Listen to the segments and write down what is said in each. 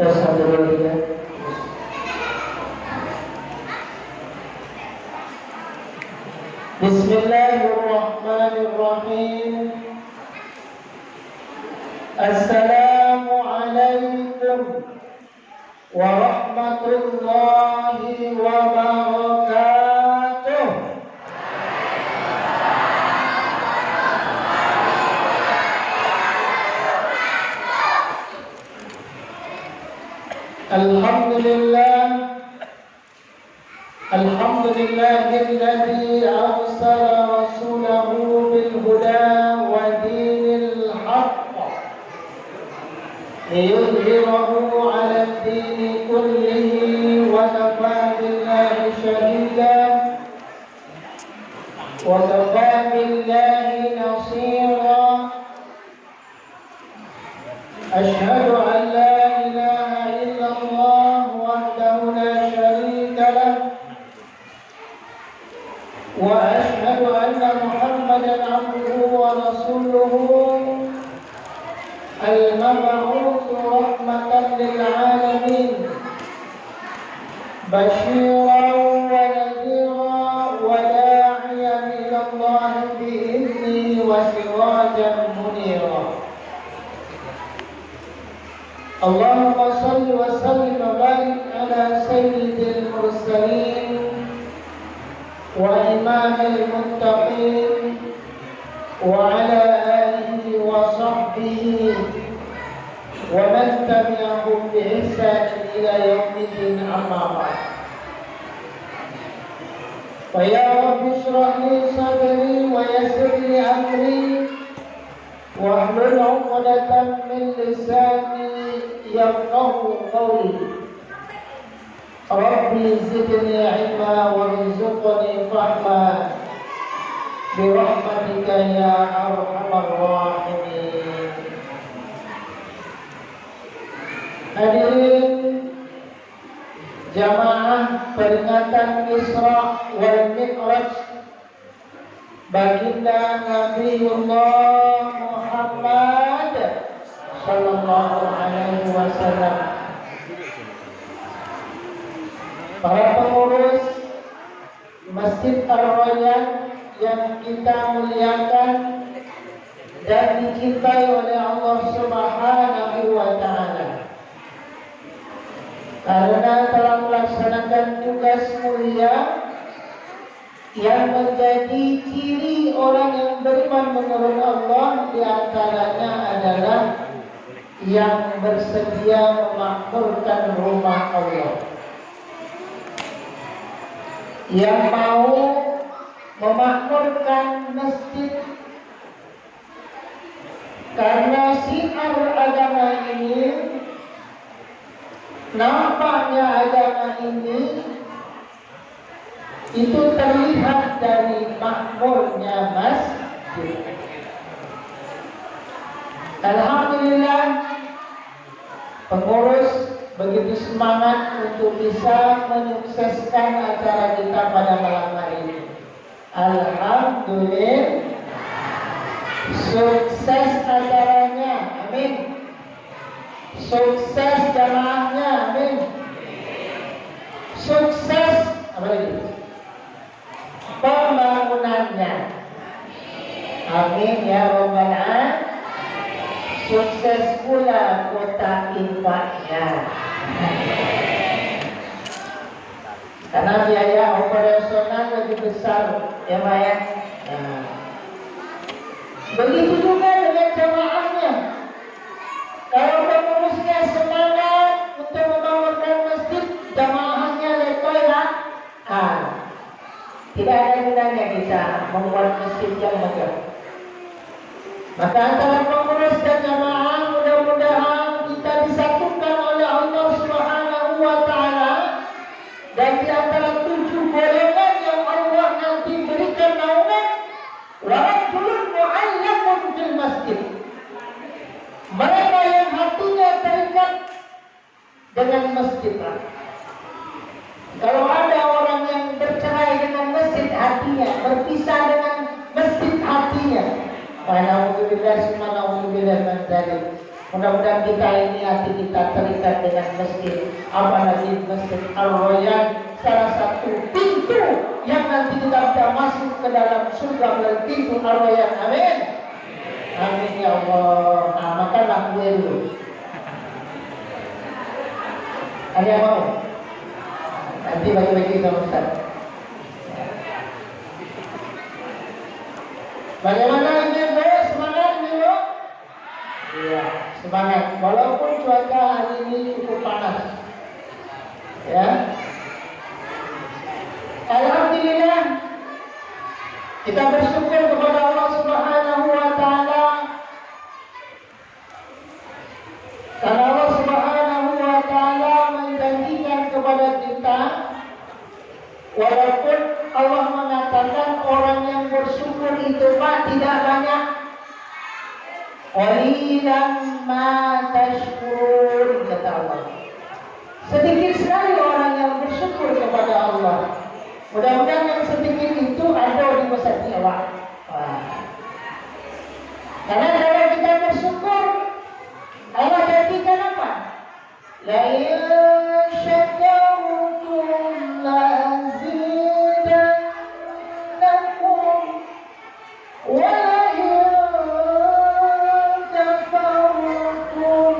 Bismillahirrahmanirrahim. Assalamualaikum warahmatullahi wabarakatuh. Alhamdulillahilladzi arsala rasulahu bil huda wa dinil haqq liyudhhirahu 'ala ad-din kullihi wa kafaa billahi shahida wa kafaa billahi nasira. Ashhadu an la ilaha illallah wahdahu la sharika lah wa ashhadu anna Muhammadan 'abduhu wa rasuluhu al-mab'uts rahmatan lil 'alamin basyiran wa nadhiran wa da'iyan ila Allah bi'idhnihi wa sirajan munira. Allahumma salli wa sallim wa barik ala sayyidil mursalin wa imamil muttaqin wa ala alihi wa sahbihi wa man tabi'ahum bi ihsan ila yaumiddin, amma ba'd. Wa ya rabbi shrah li sadri wa yassir li amri wahlul 'uqdatam min lisani yafqahu qawli. Rabbi zidni 'ilma warzuqni fahma birahmatika ya arhamar rahimin. Hadirin jamaah peringatan Isra wal Mi'raj baginda Nabiullah Muhammad sallallahu alaihi wasallam. Para pengurus Masjid Ar-Rayyan yang kita muliakan dan dicintai oleh Allah Subhanahu wa taala, karena telah melaksanakan tugas mulia yang menjadi ciri orang yang beriman menurut Allah, di antaranya adalah yang bersedia memakmurkan rumah Allah, yang mau memakmurkan masjid, karena syiar agama ini, nampaknya agama ini itu terlihat dari makmurnya masjid. Alhamdulillah, pengurus begitu semangat untuk bisa menyukseskan acara kita pada malam hari ini. Alhamdulillah, sukses acaranya, amin. Sukses jamaahnya, amin. Sukses apa lagi? Pembangunannya, amin ya rabbal alamin. Sukses pula kota infaknya, karena biaya operasional lebih besar, ya Pak ya. Begitu juga dengan jamaahnya. Kalau pengurusnya semangat untuk membangunkan masjid, jamaahnya letoy lah, tidak ada gunanya kita membuat masjid yang megah. Maka antara pengurus dan jamaah, mudah-mudahan kita disatukan oleh Allah Subhanahu wa taala, dan di antara 7 golongan yang Allah nanti berikan naungan, rajulun mu'allaqun fil masjid, mereka yang hatinya terikat dengan masjid. Kalau ada orang yang bercerai dengan masjid hatinya, berpisah dengan masjid hatinya, Alhamdulillah, subhanallah, Mudah-mudahan kita ini hati kita terikat dengan masjid, apalagi Masjid Al-Royan, salah satu pintu yang nanti kita bisa masuk ke dalam surga melalui pintu Al-Royan. Amin. Amin ya Allah. Nah, makanlah kue dulu. Ada yang mau? Nanti bagi-bagi sama Ustaz. Bagaimana ini Bu? Semangat ini Bu? Iya, semangat. Walaupun cuaca hari ini cukup panas. Ya. Alhamdulillah. Kita bersyukur kepada Allah Subhanahu wa taala. Karena Allah Subhanahu wa taala menjanjikan kepada kita, walaupun Allah mengatakan orang yang bersyukur itu Pak tidak banyak. Qalilan ma tashkurun, kata Allah. Sedikit sekali orang yang bersyukur kepada Allah. Mudah-mudahan yang sedikit itu ada di masa tua. Karena kalau kita bersyukur, Allah janjikan apa? La in syakartum la azidannakum wa la in kafartum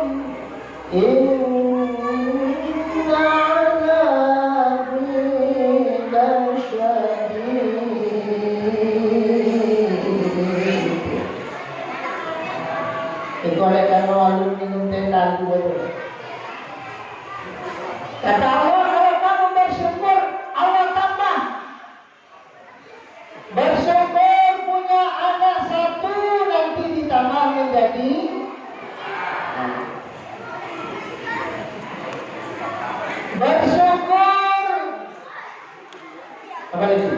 inna 'adzabi lasyadid. Itu oleh karena alun minum teh lalu itu. Kata Allah, kalau kamu bersyukur, Allah tambah. Bersyukur punya anak satu, nanti ditambah menjadi bersyukur. Apa lagi?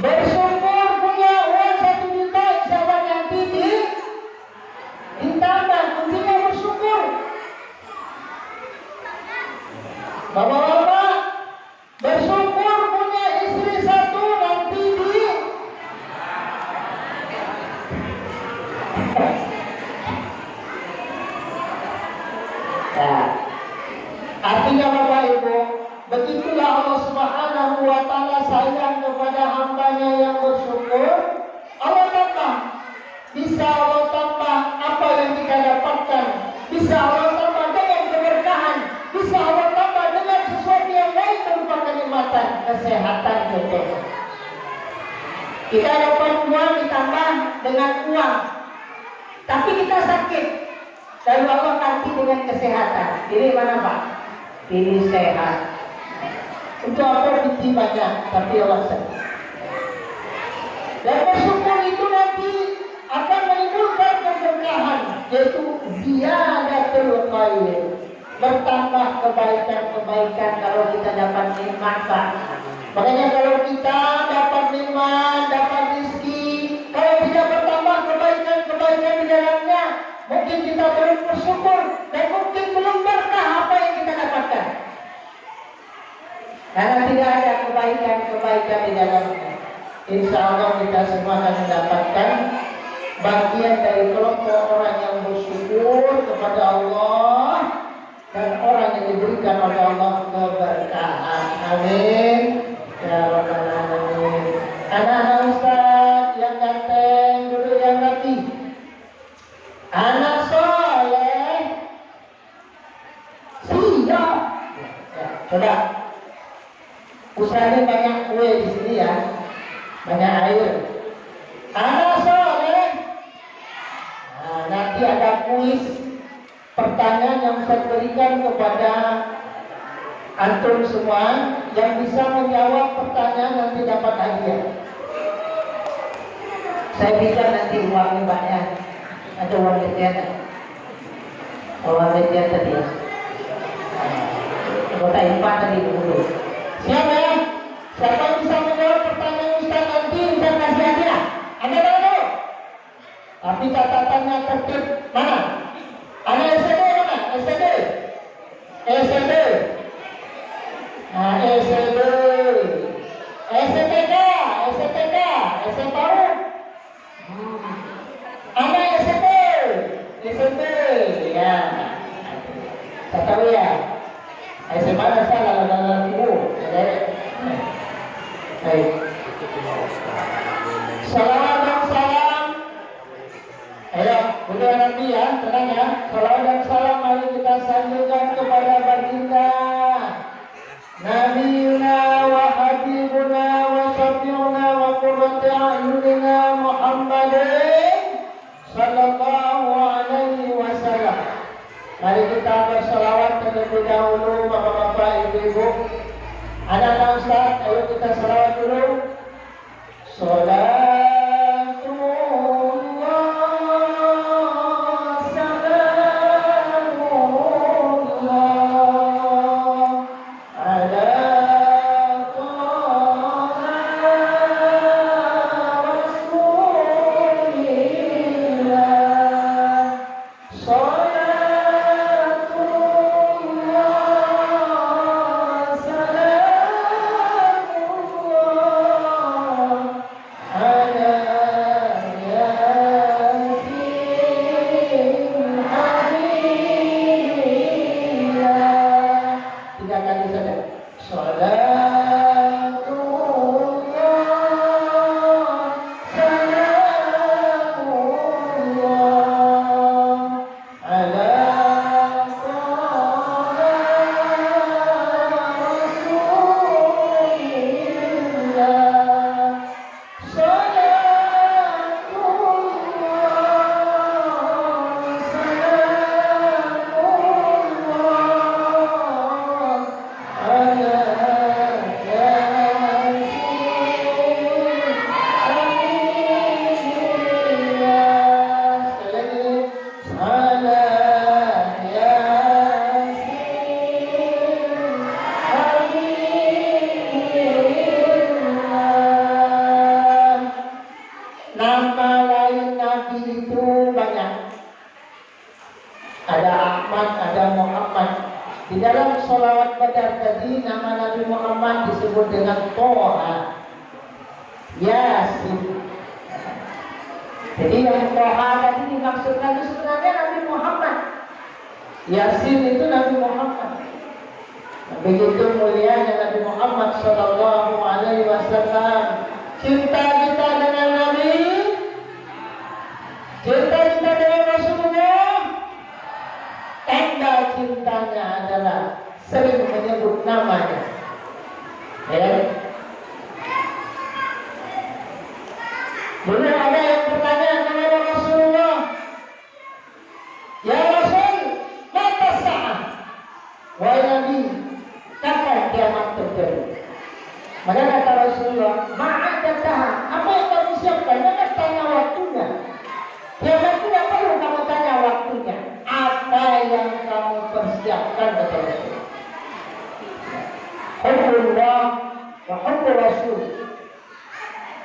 Bersyukur punya uang 1 juta, insya Allah nanti ditambah, kuncinya bersyukur. Bapak-bapak, bersyukur punya istri 1, nanti nah, artinya Bapak Ibu, begitulah Allah Subhanahu wa taala sayang kepada hambanya yang bersyukur. Allah tambah. Bisa Allah tambah apa yang kita dapatkan. Bisa Allah tambah dengan keberkahan. Bisa Allah tambah dengan sesuatu yang lain berupa kenikmatan, kesehatan contohnya. Kita dapat uang ditambah dengan uang, tapi kita sakit. Lalu Allah ganti dengan kesehatan. Pilih mana Pak? Pilih sehat. Untuk apa biji banyak, tapi Allah sakit. Dan bersyukur itu nanti akan menimbulkan keberkahan, yaitu ziyadatul khair, bertambah kebaikan-kebaikan kalau kita dapat nikmat Pak. Makanya kalau kita dapat nikmat, dapat rezeki, kalau tidak bertambah kebaikan-kebaikan di dalamnya, mungkin kita belum bersyukur dan mungkin belum berkah apa yang kita dapatkan. Karena tidak ada kebaikan-kebaikan di dalamnya. Insya Allah kita semua akan mendapatkan bagian dari kelompok orang yang bersyukur kepada Allah dan orang yang diberikan oleh Allah keberkahan. Amin. Ya Rabbal Alamin. Anak-anak Ustaz yang ganteng, duduk yang rapi. Anak soleh, siap. Ya, coba. Usahanya banyak kue di sini ya, banyak air. Anak soleh. Nah, nanti ada kuis pertanyaan yang saya berikan kepada antum semua. Yang bisa menjawab pertanyaan nanti dapat hadiah. Saya bisa nanti uangnya banyak. Ada uang jajan. Uang jajan tadi. Kota Impa tadi dulu. Siapa ya? Siapa yang bisa menjawab pertanyaan Ustaz nanti bisa kasih hadiah? Ada dulu. Tapi catatannya tertib. Mana? Ada SD mana? SD. SD. Nah, SD. STK. STK. SMP. Ada SMP. SMP. Salawat dan salam. Ayo, udah Nabi ya, tenang ya. Salawat dan salam mari kita sanjungkan kepada baginda Nabiuna wa habibuna wa syafi'una wa qurratu a'yunina Muhammadin sallallahu alaihi wasallam. Mari kita bersalawat terlebih dahulu, bapak-bapak, ibu-ibu, anak-anak Ustaz, ayo kita salawat dulu. Salatullah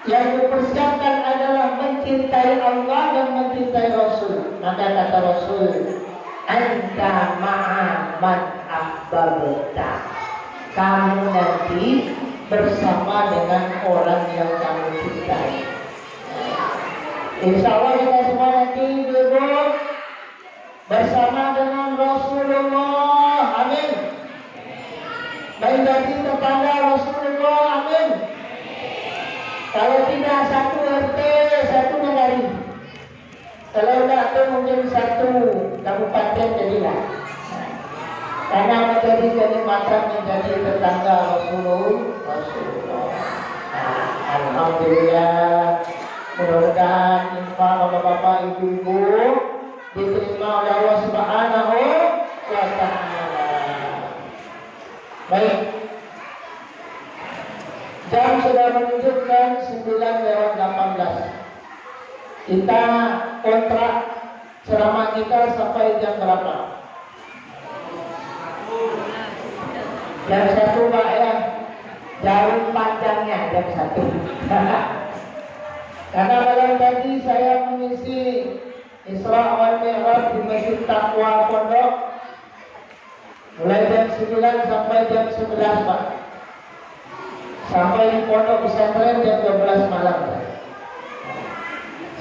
yang dipersiapkan adalah mencintai Allah dan mencintai Rasul. Maka kata Rasul, anta ma'a man ahbabta, kamu nanti bersama dengan orang yang kamu cintai. Insya Allah kita semua nanti duduk bersama dengan Rasulullah. Amin. Menjadi tetangga Rasulullah. Amin. Kalau tidak satu RT, satu negari. Kalau tidak itu mungkin satu kabupaten jadilah. Karena menjadi kenikmatan menjadi tetangga Rasulullah. Nah, alhamdulillah. Mudah-mudahan infak bapak-bapak, ibu-ibu diterima oleh Allah Subhanahu wa Ta'ala. Baik. Jam sudah menunjukkan 9:18. Kita kontrak ceramah kita sampai jam berapa? Jam 1 Pak ya. Jauh panjangnya jam 1. Karena malam tadi saya mengisi Isra wal Mi'raj di Masjid Taqwa Pondok mulai jam 9 sampai jam 11 Pak. Sampai di pondok pesantren jam 12 malam.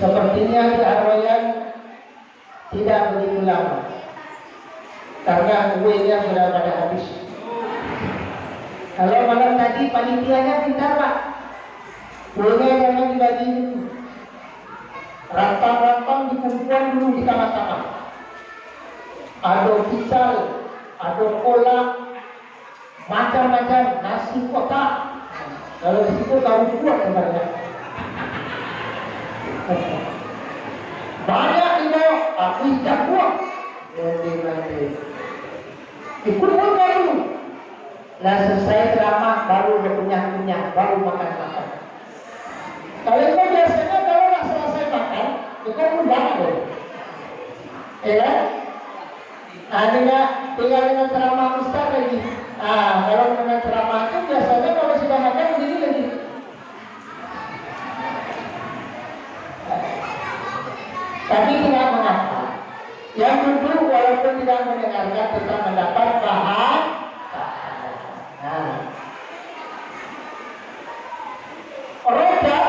Sepertinya di Arwayan tidak begitu lama karena kuenya sudah pada habis. Kalau malam tadi panitianya pintar Pak. Kuenya jangan dibagi rantang-rantang dikumpulkan dulu di tengah-tengah. Ada pical, ada kolak, macam-macam nasi kotak. Kalau di situ tahu kuat sebenarnya. Banyak itu, aku tidak kuat. Dikumpulkan dulu. Nah selesai ceramah baru berkunyah-kunyah, baru makan-makan. Kalau itu biasanya kalau nggak selesai makan, itu udah deh. Ya kan? Tinggal dengan ceramah Ustaz lagi. Kalau dengan ceramah itu biasanya kalau sudah makan begini lagi. Tapi tidak mengapa. Yang duduk walaupun tidak mendengarkan tetap mendapat bahan. Rojak,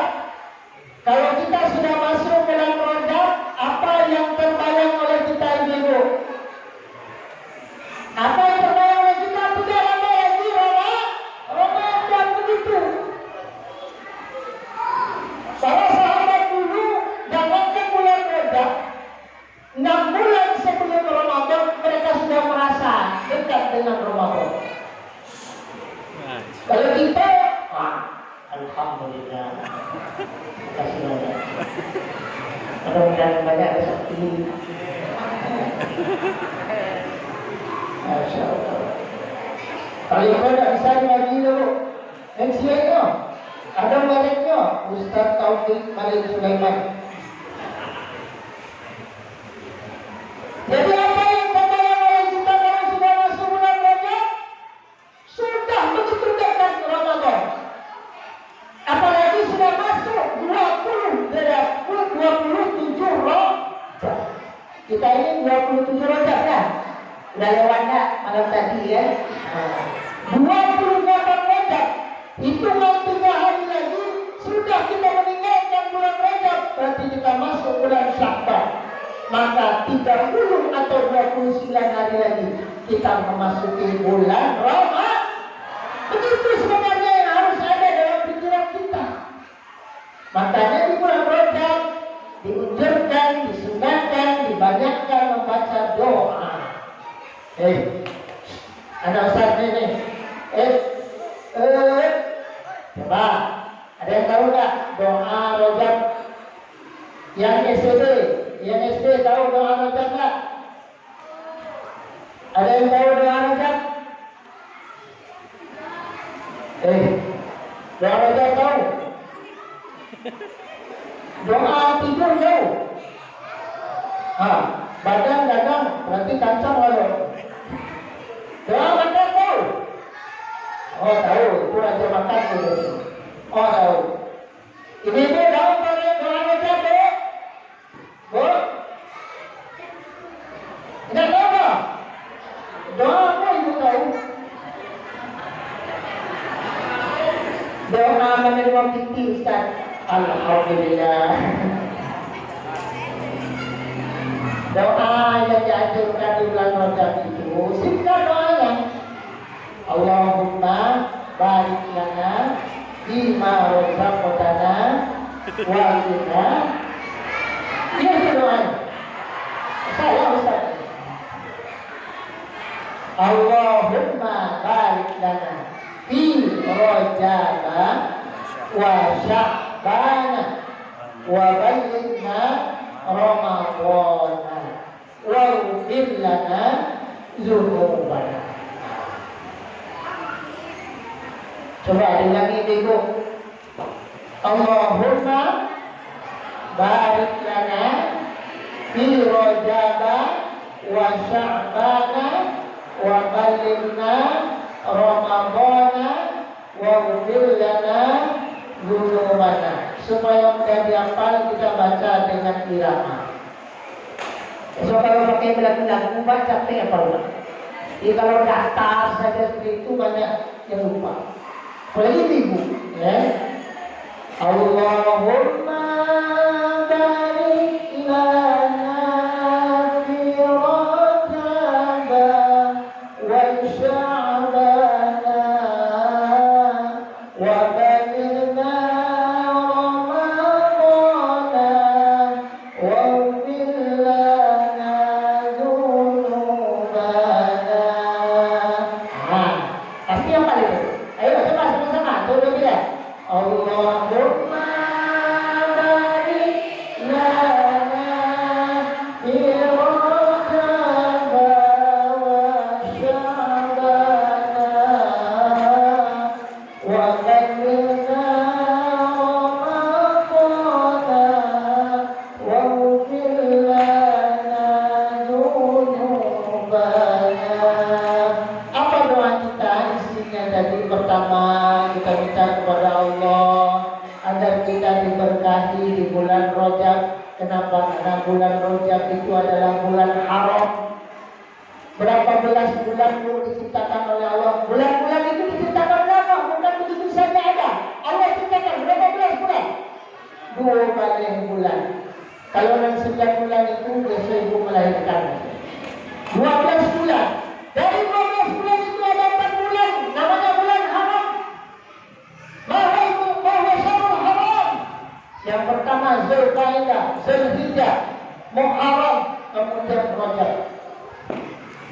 kalau kita sudah masuk ke dalam rojak, apa yang terbayang oleh kita ibu? Apa yang terbayang oleh kita? Tidak ada lagi Ramadan begitu. Para sahabat dulu jangankan bulan Rajab, 6 bulan sebelum Ramadan mereka sudah merasa dekat dengan Ramadan. Kalau kita, alhamdulillah, kasih banyak. Mudah-mudahan banyak rezeki. Masya Allah. Kalau kau tidak bisa dibagi dulu, NCA-nya, ada baliknya, Ustaz Taufik Malik Sulaiman. Jadi apa yang terbayang oleh kita kalau sudah masuk bulan Rajab? Sudah begitu dekat Ramadan. Apalagi sudah masuk 27 Rajab. Kita ini 27 Rajab ya. Udah lewat dah malam tadi ya. 28 Rajab. Hitungan 3 hari lagi sudah kita meninggalkan bulan Rajab. Berarti kita masuk bulan Syakban. Maka 30 atau 29 hari lagi kita memasuki bulan Ramadan. Begitu sebenarnya yang harus ada dalam pikiran kita. Makanya di bulan Rajab diunjurkan, disunahkan, dibanyakkan membaca doa. Ada Ustaz ini. Coba, ada yang tahu nggak doa Rajab? Yang SD tahu doa Rajab nggak? Ada yang tahu doa Rajab? Doa Rajab tahu? Doa tidur jauh. Badan dagang berarti kancang lalu. Doa makan tahu? Oh tahu, itu Raja makan dulu. Oh tahu. Ibu tahu doa Rajab bu? Bu? Tidak tahu tak? Doa apa ibu tahu? Doa menerima fiti Ustaz. Alhamdulillah. Doa yang dianjurkan di bulan Rajab itu singkat doanya. Allahumma barik lana bima razaqtana wa qina. Ini doanya. Saya Ustaz. Allahumma barik lana fi Rajab wa Sya'ban wa ballighna Ramadan wa ghfir lana dzunubana. Coba diulangi dulu. Allahumma barik lana fi Rajab wa Sya'ban wa ballighna Ramadan wa ghfir lana dzunubana. Supaya mudah dihafal kita baca dengan irama. So kalau pakai lagu-lagu baca apa ulang. Jadi kalau datar saja seperti itu banyak yang lupa. Apalagi ibu, ya. Allahumma barik lana fi Rajab wa Sya'ban wa ballighna kita diberkahi di bulan Rajab. Kenapa? Karena bulan Rajab itu adalah bulan haram. Berapa belas bulan pun diciptakan oleh Allah. Bulan-bulan itu diciptakan oleh Allah, bukan begitu saja ada. Allah ciptakan berapa belas bulan? 12 bulan. Kalau yang 9 bulan itu biasa ibu melahirkan. 12 bulan. Dari 12 bulan itu ada 4 bulan. Namanya bulan haram. Bahwa syahrul haram. Yang pertama Zulqa'dah, Zulhijjah, Muharram, kemudian Rajab.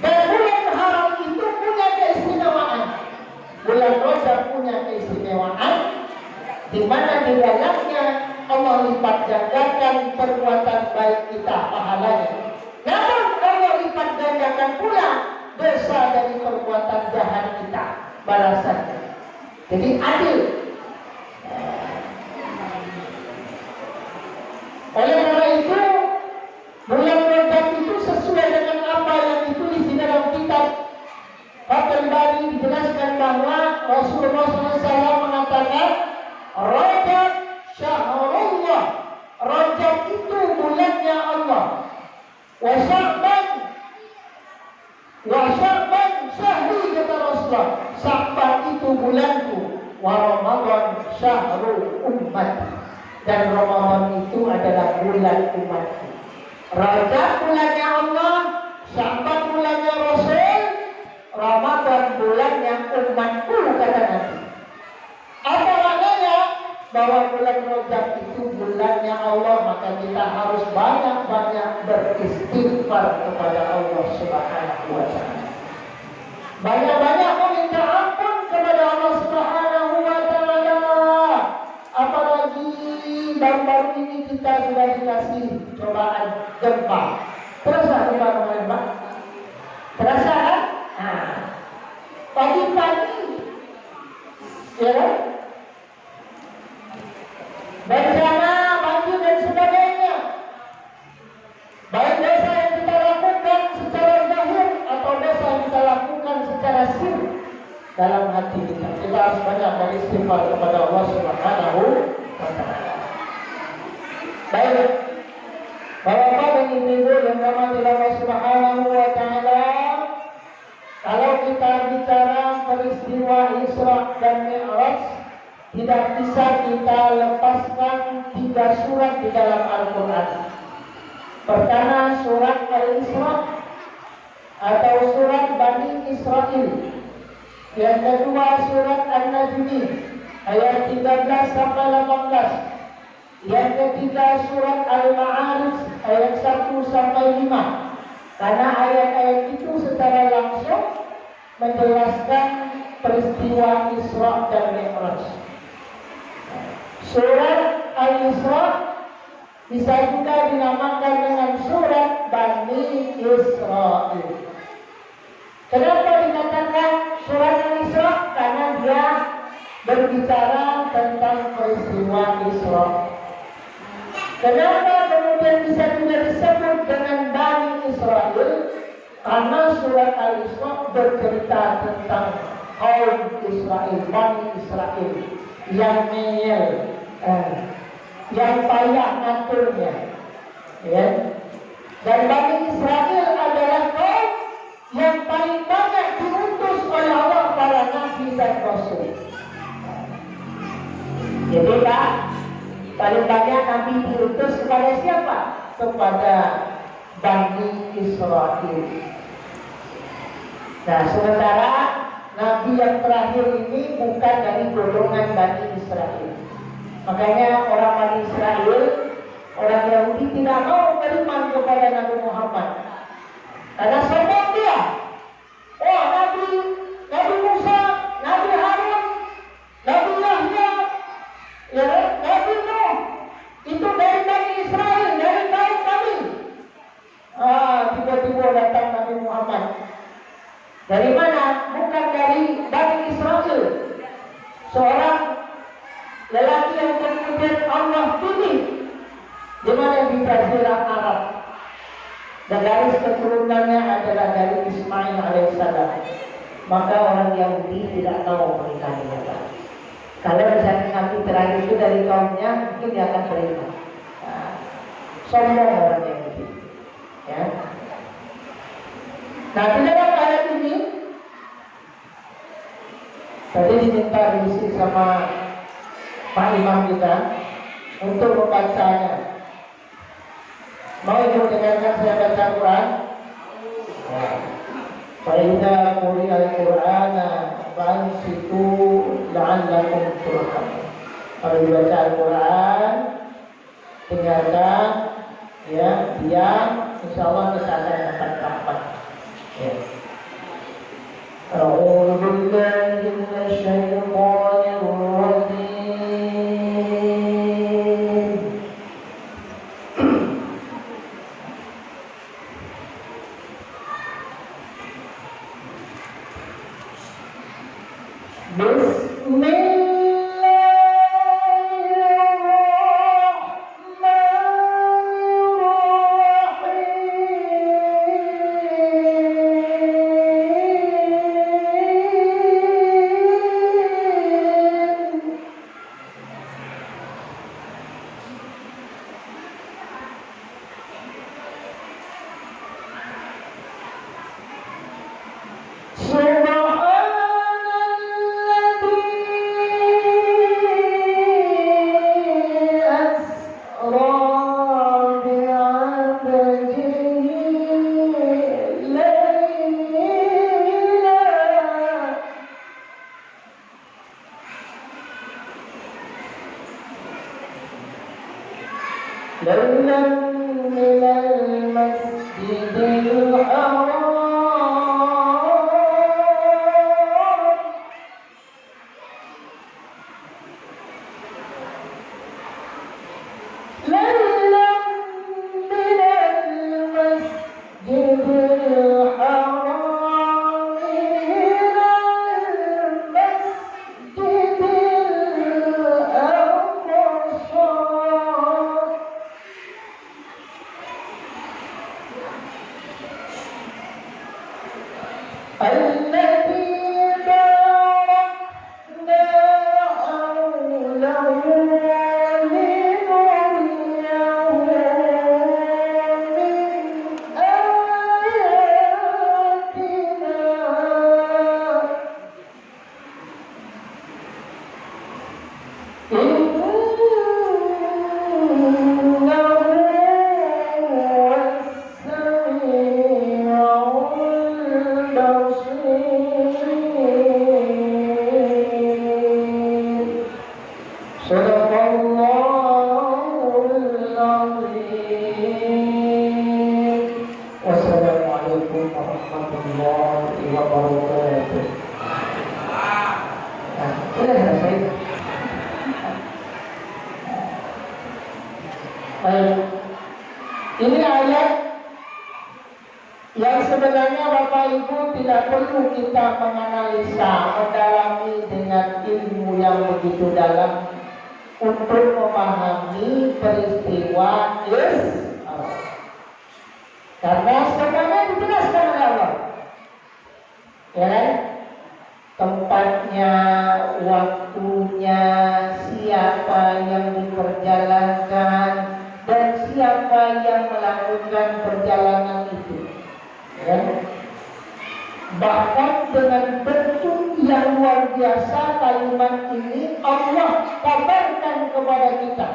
Dan bulan haram itu punya keistimewaan. Bulan Rajab punya keistimewaan, di mana di dalamnya Allah lipat gandakan perbuatan baik kita pahalanya. Namun Allah lipat gandakan pula dosa dari perbuatan jahat kita balasannya. Jadi adil. Oleh karena itu bulan Rajab itu sesuai dengan apa yang ditulis di dalam kitab Fathul Bari, dijelaskan bahwa Rasulullah SAW mengatakan Rajab syahrullah. Rajab itu bulannya Allah. Wa Sya'ban syahri, kata Rasulullah. Sya'ban itu bulanku. Wa Ramadan syahrul ummati. Dan Ramadan itu adalah bulan umatku. Rajab bulannya Allah, Sya'ban bulannya Rasul, Ramadan bulannya umatku, kata Nabi. Apa maknanya? Bahwa bulan Rajab itu bulannya Allah, maka kita harus banyak-banyak beristighfar kepada Allah Subhanahu wa Ta'ala. Banyak-banyak meminta ampun kepada Allah Subhanahu wa Ta'ala. Apalagi baru-baru ini kita sudah dikasih cobaan gempa. Terasa gempa kemarin, Pak? Terasa kan? Nah, pagi-pagi, ya kan? Bencana, banjir dan sebagainya. Baik dosa yang kita lakukan secara zahir atau dosa yang kita lakukan secara sir dalam hati kita. Kita harus banyak beristighfar kepada Allah Subhanahu wa Ta'ala. Baik, Bapak dan Ibu yang dirahmati Allah Subhanahu wa Ta'ala, kalau kita bicara peristiwa Isra dan Mi'raj, tidak bisa kita lepaskan 3 surat di dalam Al-Quran. Pertama, surat Al-Isra atau surat Bani Israel. Yang kedua, surat An-Najm ayat 13 sampai 18. Yang ketiga, surat Al-Ma'arij ayat 1 sampai 5. Karena ayat-ayat itu secara langsung menjelaskan peristiwa Isra dan Mi'raj. Surat Al-Isra bisa juga dinamakan dengan surat Bani Israel. Kenapa dikatakan surat Al-Isra? Karena dia berbicara tentang peristiwa Isra. Kenapa kemudian bisa juga disebut dengan Bani Israel? Karena surat Al-Isra bercerita tentang kaum Israel, Bani Israel yang ngeyel, yang payah ngaturnya, ya. Dan Bani Israel adalah kaum yang paling banyak diutus oleh Allah para nabi dan rasul. Jadi Pak, paling banyak nabi diutus kepada siapa? Kepada Bani Israel. Nah, sementara nabi yang terakhir ini bukan dari golongan Bani Israel. Makanya orang Bani Israel, orang Yahudi tidak mau beriman kepada Nabi Muhammad. Karena sombong dia. Oh, Nabi Musa, Nabi Harun, Nabi Yahya, ya, Nabi Nuh, itu dari Bani Israel, dari kaum kami. Tiba-tiba datang Nabi Muhammad. Dari mana? Bukan dari Bani Israel. Seorang lelaki yang kemudian Allah pilih di mana di Jazirah Arab. Dan garis keturunannya adalah dari Ismail alaihissalam. Maka orang Yahudi tidak mau menikahi mereka. Kalau misalnya Nabi terakhir itu dari kaumnya, mungkin dia akan beriman. Nah, sombong orang yang itu. Ya. Nah, di dalam ayat ini tadi diminta diisi sama Pak Imam kita untuk membacanya. Mau ibu dengarkan saya baca Quran? Fa'idha quri'a al-Qur'ana fa'ansitu la'allakum turhamun. Kalau dibaca Al-Quran, dengarkan, ya, diam, insyaallah kita akan dapat rahmat. Ya. A'udzu billahi minasyaitonir rajim. Wassalamualaikum warahmatullahi wabarakatuh. Nah, sudah selesai. Baik. Ini ayat yang sebenarnya Bapak Ibu tidak perlu kita menganalisa, mendalami dengan ilmu yang begitu dalam untuk memahami peristiwa Isra. Karena semuanya dijelaskan oleh Allah. Ya kan? Tempatnya, waktunya, siapa yang diperjalankan, dan siapa yang melakukan perjalanan itu. Ya kan? Bahkan dengan bentuk yang luar biasa kalimat ini Allah kabarkan kepada kita.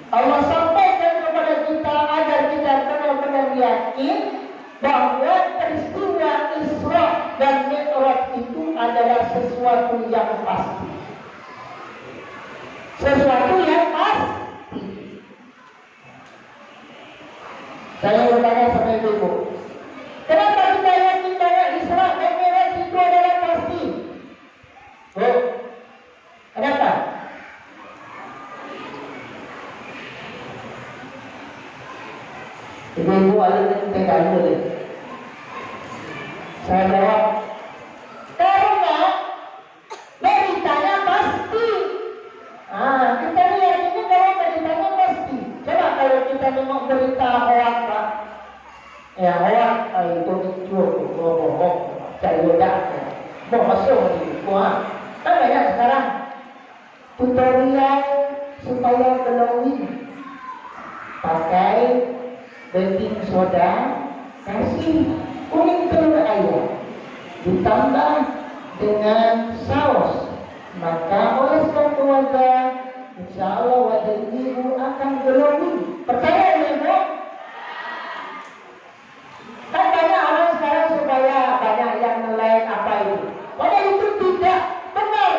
Allah sampaikan kepada kita agar kita benar-benar yakin bahwa peristiwa Isra dan Mi'raj itu adalah sesuatu yang pasti. Sesuatu yang pasti. Saya bertanya sama ibu, kenapa kita yakin bahwa Isra dan Mi'raj itu adalah pasti? Oh, kenapa? Ibu-ibu ada yang TKI boleh. Saya jawab, karena beritanya pasti. Kita lihat ini kalau beritanya pasti. Coba kalau kita memang berita hoak, Pak. Ya hoak, itu bohong, cari ledak. Mau masuk di kan banyak sekarang. tutorial supaya glowing. Pakai baking soda, kasih kuning telur ayam, ditambah dengan saus, maka oleh sebab keluarga, insya Allah wajah ibu akan glowing. Percaya ya Bu? Kan banyak orang sekarang supaya banyak yang nge-like apa itu, padahal itu tidak benar.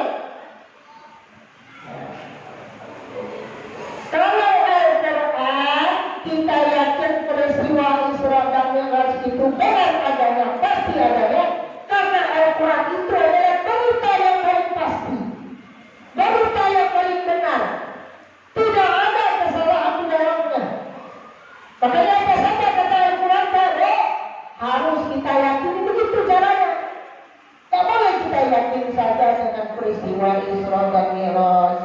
Kalau Al-Quran kita yakin peristiwa Isra dan Mi'raj itu benar adanya, pasti adanya, karena Al-Quran itu adalah berita yang paling pasti, berita yang paling benar, tidak ada kesalahan di dalamnya. Makanya apa saja kata Al-Quran tadi harus kita yakini, begitu caranya. Tak boleh kita yakin saja dengan peristiwa Isra dan Mi'raj,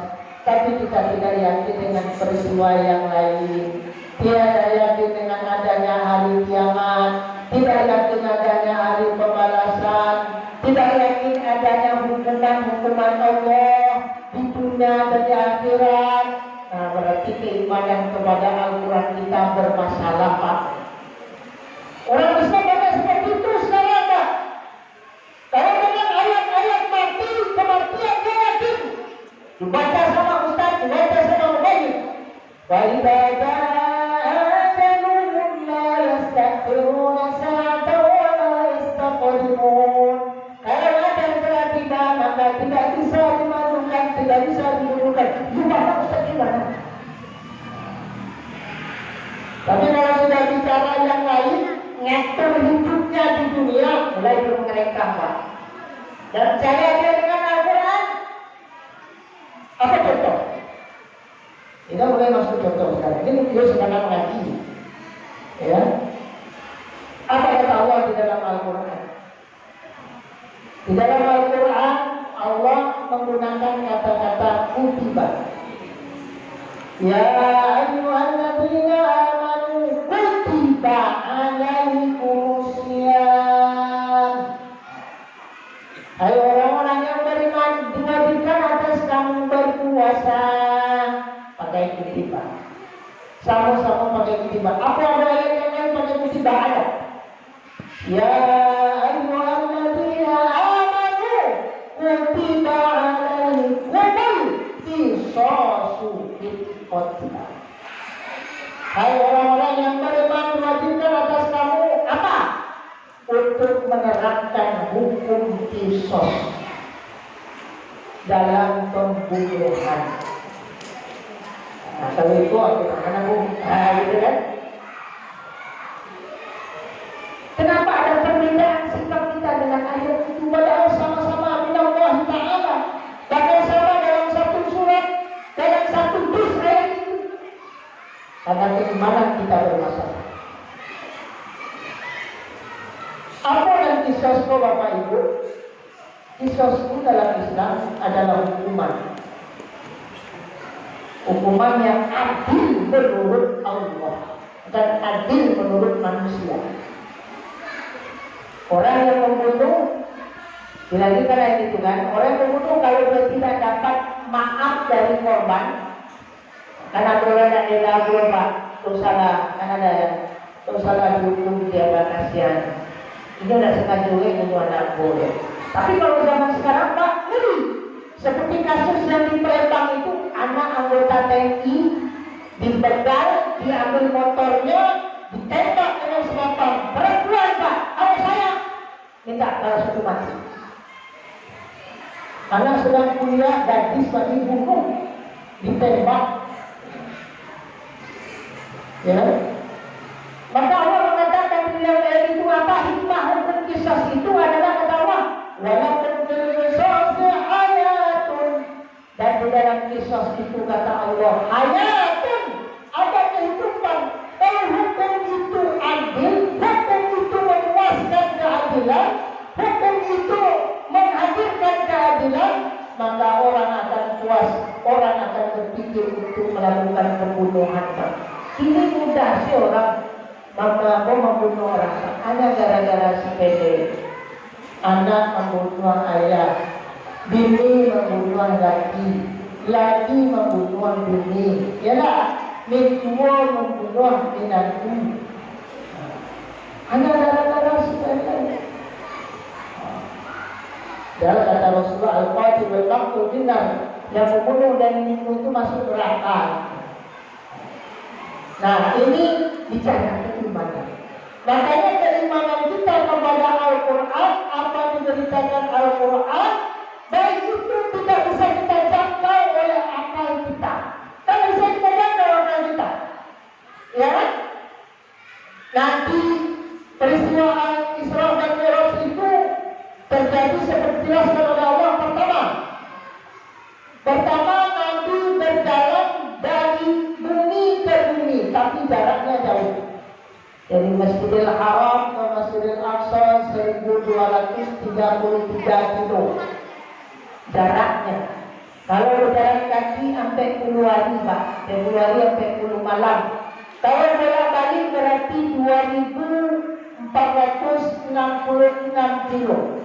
tapi kita tidak yakin dengan peristiwa yang lain. Tidak yakin dengan adanya hari kiamat, tidak yakin adanya hari pembalasan, tidak yakin adanya hukuman Allah di dunia dan di akhirat. Nah, berarti keimanan kepada Al-Quran kita bermasalah, Pak. Orang Islam banyak seperti itu sekarang, Pak. Kalau dengan ayat-ayat mati, kematian dia yakin. Dibaca sama Ustaz, dibaca sama Mubayyid. Wa idza jaa ajaluhum la yastakhiruna sa'atan wa la yastaqdimun. Kalau ajal telah tiba, maka tidak bisa dimajukan, tidak bisa dimundukan. Gimana Ustaz, gimana? Tapi kalau sudah bicara yang lain, ngatur hidupnya di dunia, mulai mengerengkang, Pak. Dan saya dia dengan Al-Quran. Apa contoh? Kita mulai masuk contoh sekarang. Ini video sekarang ngaji, ya. Apa kata Allah di dalam Al-Quran? Di dalam Al-Quran Allah menggunakan kata-kata kutiba. Ya ayyuhalladzina amanu kutiba alaikumusiyam. Hai orang-orang yang beriman, diwajibkan atas kamu berpuasa. Pakai kutiba. Sama-sama pakai kutiba. Apa ada ayat yang lain pakai kutiba? Ada. Ya ayyuhalladzina amanu kutiba alaikumul qisasu fil qatl. Hai orang-orang yang beriman, diwajibkan atas kamu apa? Untuk menerapkan hukum qisas dalam pembunuhan. Nah, kalau itu bagaimana Bu? Gitu kan? Kenapa ada perbedaan sikap kita dengan ayat itu? Padahal sama-sama minallah ta'ala, bahkan sama dalam satu surat, dalam satu juz ayat itu. Karena keimanan kita bermasalah. Apa yang qisas itu Bapak Ibu? Qisas itu dalam Islam adalah hukuman. Hukuman yang adil menurut Allah dan adil menurut manusia. Orang yang membunuh, bilangnya karena itu kan, orang yang membunuh kalau dia tidak dapat maaf dari korban, karena orang yang dilakukan Pak, terus salah, kan ada ya, terus salah dihukum dia kasihan. Ini udah sengaja juga untuk anak boleh. Tapi kalau zaman sekarang Pak, ngeri. Seperti kasus yang di Palembang itu, anak anggota TNI dibegal, diambil motornya, ditembak dengan senjata. Perempuan Pak, kalau saya minta balas hukuman mati. Anak sedang kuliah, gadis lagi bunuh, ditembak. Ya, maka Allah mengatakan di dalam ayat itu apa? Hikmah hukum qisas itu adalah kata Allah, walaupun qisas hayatun, dan di dalam qisas itu kata Allah hayatun, ada kehidupan. Kalau hukum itu adil, hukum itu memuaskan keadilan, hukum itu menghadirkan keadilan, maka orang akan puas, orang akan berpikir untuk melakukan pembunuhan. Ini mudah sih orang membunuh orang hanya gara-gara sepele. Anak membunuh ayah, bini membunuh laki, lagi membunuh bumi, ya lah, mintuo membunuh minanku. Hanya gara-gara sepele. Dalam kata Rasulullah, al-qatil wal maqtul finnar, yang membunuh dan membunuh itu masuk neraka. Nah, ini bicara keimanan. Makanya keimanan kita kepada Al-Quran, apa yang diberitakan Al-Quran, baik itu tidak bisa kita jangkau oleh akal kita. Tak bisa kita jangkau akal kita. Ya, nanti peristiwa Isra dan Mi'raj itu terjadi seperti dijelaskan oleh Allah. Pertama Nabi berjalan dari bumi ke bumi, tapi jaraknya jauh. Dari Masjidil Haram ke Masjidil Aqsa 1233 kilo jaraknya. Kalau berjalan kaki sampai 10 hari, Pak. 10 hari sampai 10 malam. Kalau bolak-balik berarti 2466 kilo.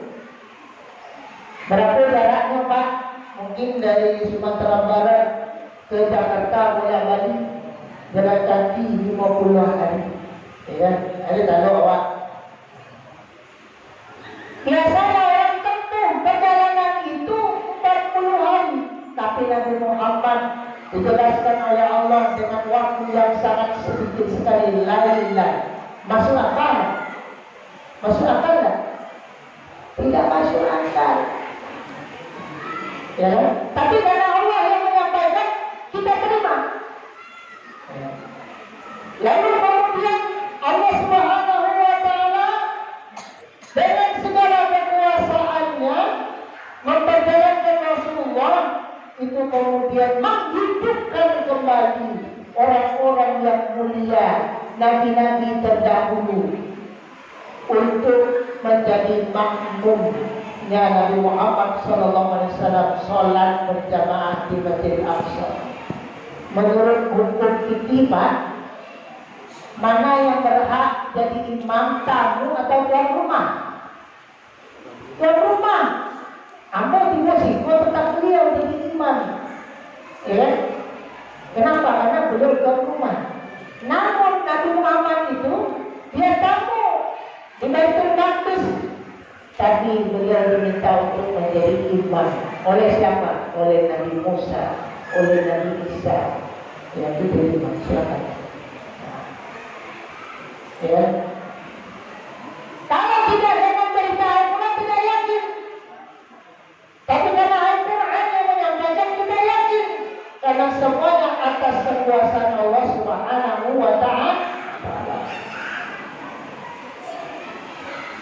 Berapa jaraknya, Pak? Mungkin dari Sumatera Barat ke Jakarta bolak-balik jalan kaki 50 hari. Ya, ada tahu awak. Biasanya orang tempuh perjalanan itu 40 hari, tapi Nabi Muhammad dijelaskan oleh Allah dengan waktu yang sangat sedikit sekali, lailan. Masuk akal? Masuk akal tak? Tidak masuk akal. Ya, tapi karena Allah yang menyampaikan, kita terima. Ya. Lalu kemudian Allah Subhanahu wa Ta'ala dengan segala kekuasaannya memperjalankan Rasulullah itu kemudian menghidupkan kembali orang-orang yang mulia, nabi-nabi terdahulu, untuk menjadi makmumnya Nabi Muhammad SAW sholat berjamaah di Masjid Aqsa. Menurut hukum fikih, Pak, mana yang berhak jadi imam, tamu atau tuan rumah? Tuan rumah. Anda tidak sih, kau tetap beliau jadi imam. Ya? Kenapa? Karena beliau tuan rumah. Namun Nabi Muhammad itu dia tamu di Baitul Maqdis. Tadi beliau diminta untuk menjadi imam. Oleh siapa? Oleh Nabi Musa, oleh Nabi Isa. Yang itu jadi imam. Silakan. Ya. Kalau tidak dengan berita Al-Quran tidak yakin. Tapi karena Al-Quran yang menyampaikan kita yakin. Karena semuanya atas kekuasaan Allah Subhanahu wa Ta'ala.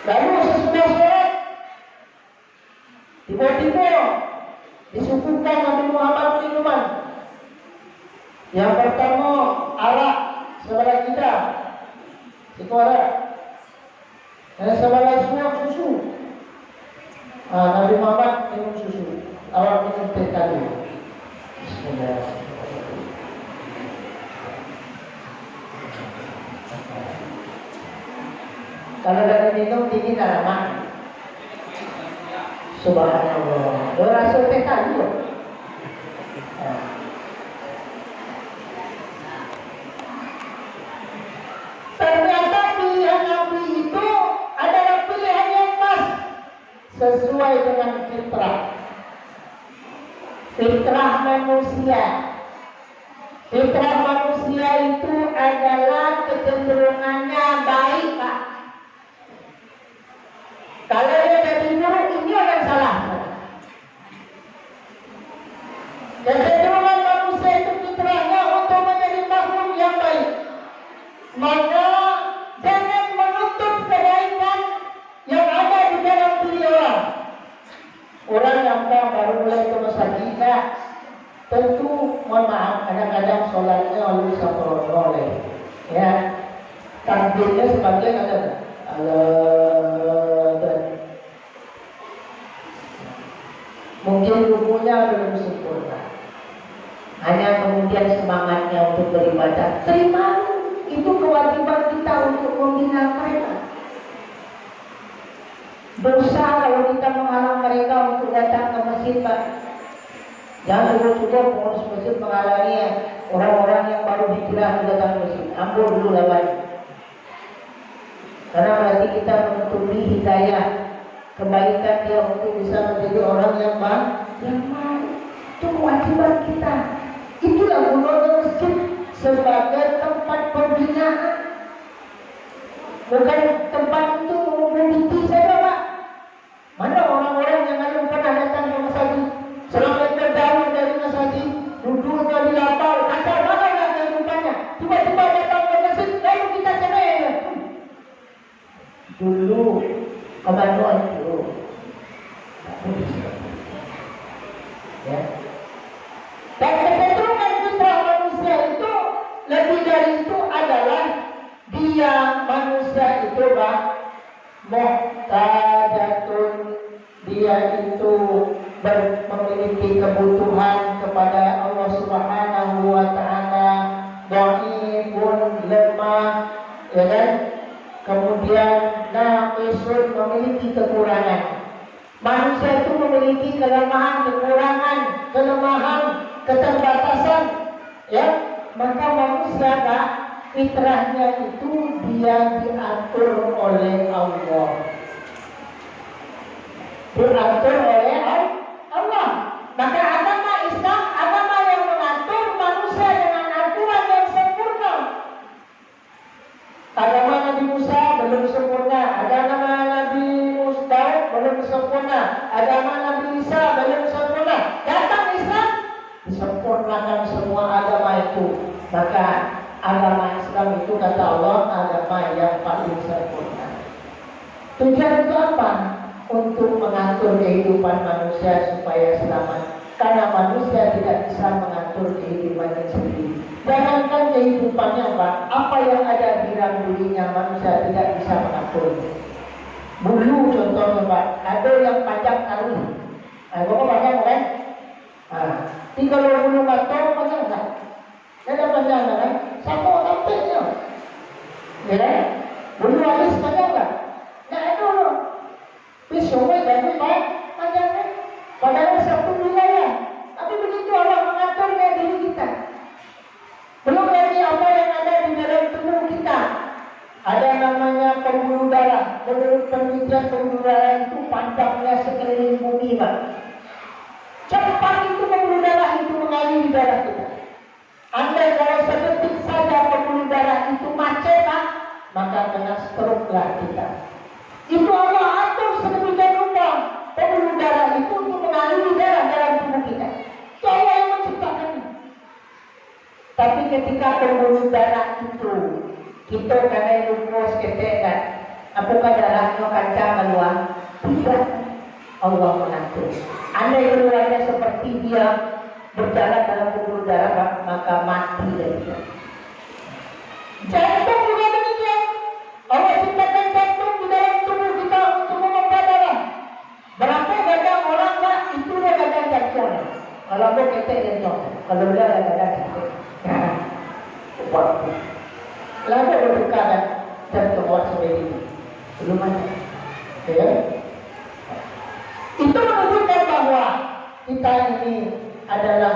Lalu sesudah sholat, tiba-tiba disuguhkan Nabi Muhammad minuman. Yang pertama arak sebelah kita. Itu ada. Dan sebelah semua susu. Nabi Muhammad minum susu. Awak minum teh tadi. Bismillahirrahmanirrahim. Kalau dari minum dingin aroma. Subhanallah. Rasa teh tadi. Ternyata pilihan Nabi itu adalah pilihan yang pas sesuai dengan fitrah. Fitrah manusia. Fitrah manusia itu adalah kecenderungannya baik, Pak. Kalau dia jadi buruk, ini yang salah. Kecenderungan manusia itu fitrahnya untuk menjadi makhluk yang baik. Maka jangan menutup kebaikan yang ada di dalam diri orang. Orang yang baru mulai ke masjid, tentu mohon maaf, kadang-kadang sholatnya lalu oleh, ya, takbirnya sebagian ada, mungkin rukunya belum sempurna. Hanya kemudian semangatnya untuk beribadah, terima. Itu kewajiban kita untuk membina mereka. Dosa kalau kita menghalang mereka untuk datang ke masjid, Pak. Jangan coba-coba pengurus masjid menghalangi orang-orang yang baru hijrah datang ke masjid. Ampun dulu lawan. Karena berarti kita menutupi hidayah kebaikan dia untuk bisa menjadi orang yang mau. Itu kewajiban kita. Itulah gunanya masjid sebagai tempat pembinaan. Bukan tempat untuk mengumpulkan saja, Pak. Mana orang-orang yang lalu pernah datang ke masjid, selamat berdaulat dari masjid, duduknya di lapau, asal mana kehidupannya. Tiba-tiba datang ke masjid, lalu kita cerai. Dulu kemanuan dulu. Ya. Dan kecenderungan fitrah manusia itu lebih dari itu adalah dia manusia itu muhtajatun, dia itu memiliki kebutuhan kepada Allah Subhanahu wa taala, dhaifun, lemah, ya kan? Kemudian naqisun, memiliki kekurangan. Manusia itu memiliki kelemahan, kekurangan, kelemahan, keterbatasan, ya. Maka manusia fitrahnya itu dia diatur oleh Allah. Diatur oleh Allah. Maka agama Islam, agama yang mengatur manusia dengan aturan yang sempurna. Agama Nabi Musa belum sempurna, agama Nabi Daud belum sempurna, agama Nabi Isa belum sempurna. Datang Islam, disempurnakan semua agama itu. Maka agama Islam itu kata Allah agama yang paling sempurna. Tujuan itu apa? Untuk mengatur kehidupan manusia supaya selamat. Karena manusia tidak bisa mengatur kehidupannya sendiri. Jangankan kehidupannya, Pak, apa yang ada di dalam dirinya manusia tidak bisa mengatur. Bulu contohnya, Pak, ada yang panjang kali. Bapak panjang kan? Tiga bulu batang panjang kan? Ada panjang kan? Sama tampaknya. Ya kan? Bulu alis panjang kan? Nah itu loh. Pisau dan panjang kan? Padahal satu wilayah. Tapi begitu Allah mengaturnya diri kita. Belum lagi apa yang ada di dalam tubuh kita. Ada namanya pembuluh darah. Menurut penelitian pembuluh darah itu panjangnya sekeliling bumi, Pak. Cepat itu pembuluh darah itu mengalir di darah kita. Andai kalau sedetik saja pembuluh darah itu macet, Pak, maka kena stroke lah kita. Itu Allah atur sedemikian rupa pembuluh darah itu untuk mengaliri darah dalam tubuh kita. Itu Allah yang menciptakannya. Tapi ketika pembuluh darah itu kita kena lupus ketek kan, apakah darahnya kancang keluar? Tidak. Allah mengatur. Andai keluarnya seperti dia berjalan dalam pembuluh darah, maka mati dia. Jantung juga demikian. Allah ciptakan jantung di dalam tubuh kita untuk memompa darah. Berapa banyak orang Pak itu dia gagal jantung. Kalau mau ketek jantung, kalau dia gagal jantung. Lalu berbuka dan jantung orang seperti ini. Belum ada. Ya. Itu menunjukkan bahwa kita ini adalah